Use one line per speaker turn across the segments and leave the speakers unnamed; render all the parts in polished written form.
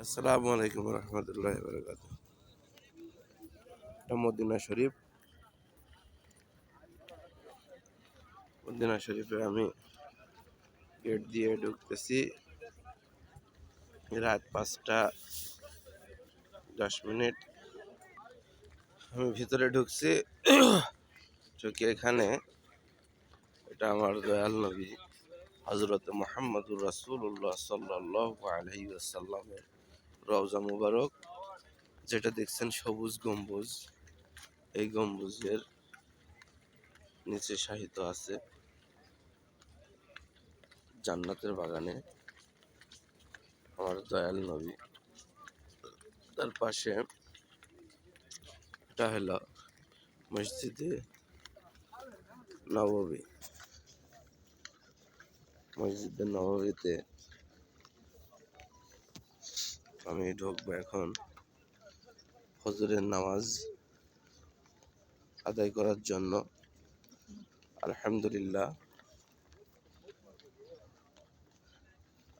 আসসালামু আলাইকুম রহমতুল্লাহ বরকাত। মদিনা শরীফ, মদিনা শরীফে আমি গেট দিয়ে ঢুকতেছি। রাত 5টা 10 মিনিট আমি ভিতরে ঢুকছি। ঢুকে এখানে এটা আমার দয়াল নবী হযরত মুহাম্মদুর রাসূলুল্লাহ সাল্লাল্লাহু আলাইহি ওয়াসাল্লামের রওজা মুবারক, যেটা দেখছেন সবুজ গম্বুজ। এই গম্বুজের নিচে শায়িত আছে জান্নাতের বাগানে আমার দয়াল নবী। তার পাশে এটা হলো মসজিদে নববী। মসজিদে নববীতে আমি ঢুকবো এখন ফজরের নামাজ আদায় করার জন্য। আলহামদুলিল্লাহ,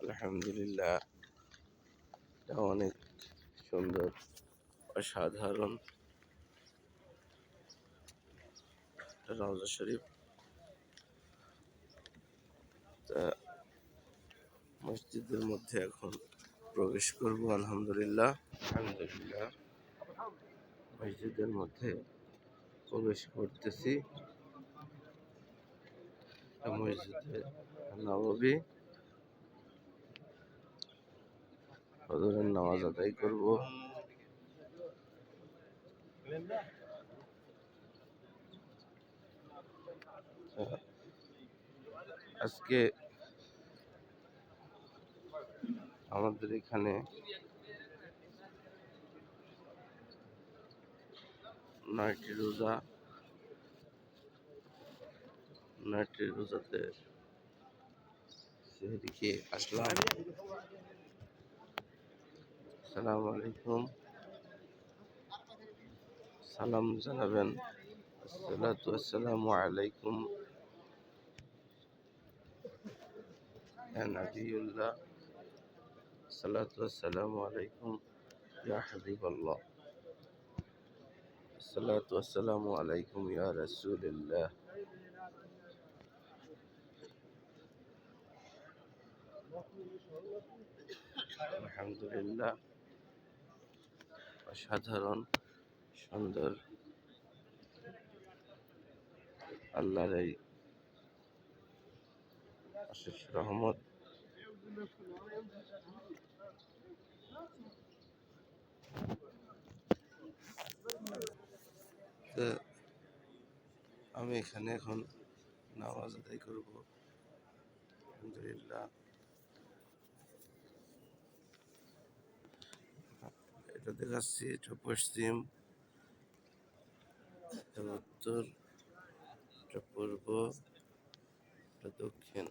আলহামদুলিল্লাহ, এটা অনেক সুন্দর, অসাধারণ রওজা শরীফ। তা মসজিদের মধ্যে এখন প্রবেশ করব। আলহামদুলিল্লাহ, আলহামদুলিল্লাহ, মসজিদের মধ্যে প্রবেশ করতেছি। মসজিদে নববী, ফজরের নামাজ আদায় করব। আজকে আমাদের এখানে নয়টি রোজা, নয়টি রোজাতে সেদিকে আসলাম। আসসালামু আলাইকুম, সালাম জানাবেন। আসসালাতু আসসালামু আলাইকুম ইয়া নবিয়ুল্লাহ, আসসালাতু আসসালামু আলাইকুম ইয়া হাবিবাল্লাহ, আসসালাতু আসসালামু আলাইকুম ইয়া রাসূলুল্লাহ। আলহামদুলিল্লাহ, অসাধারণ সুন্দর আল্লাহর এই অশেষ রহমত। তো আমি এখানে এখন নামাজ আদায় করব। আলহামদুলিল্লাহ, এটা দেখাচ্ছি, এটা পশ্চিম, এটা উত্তর, এটা পূর্ব, এটা দক্ষিণ।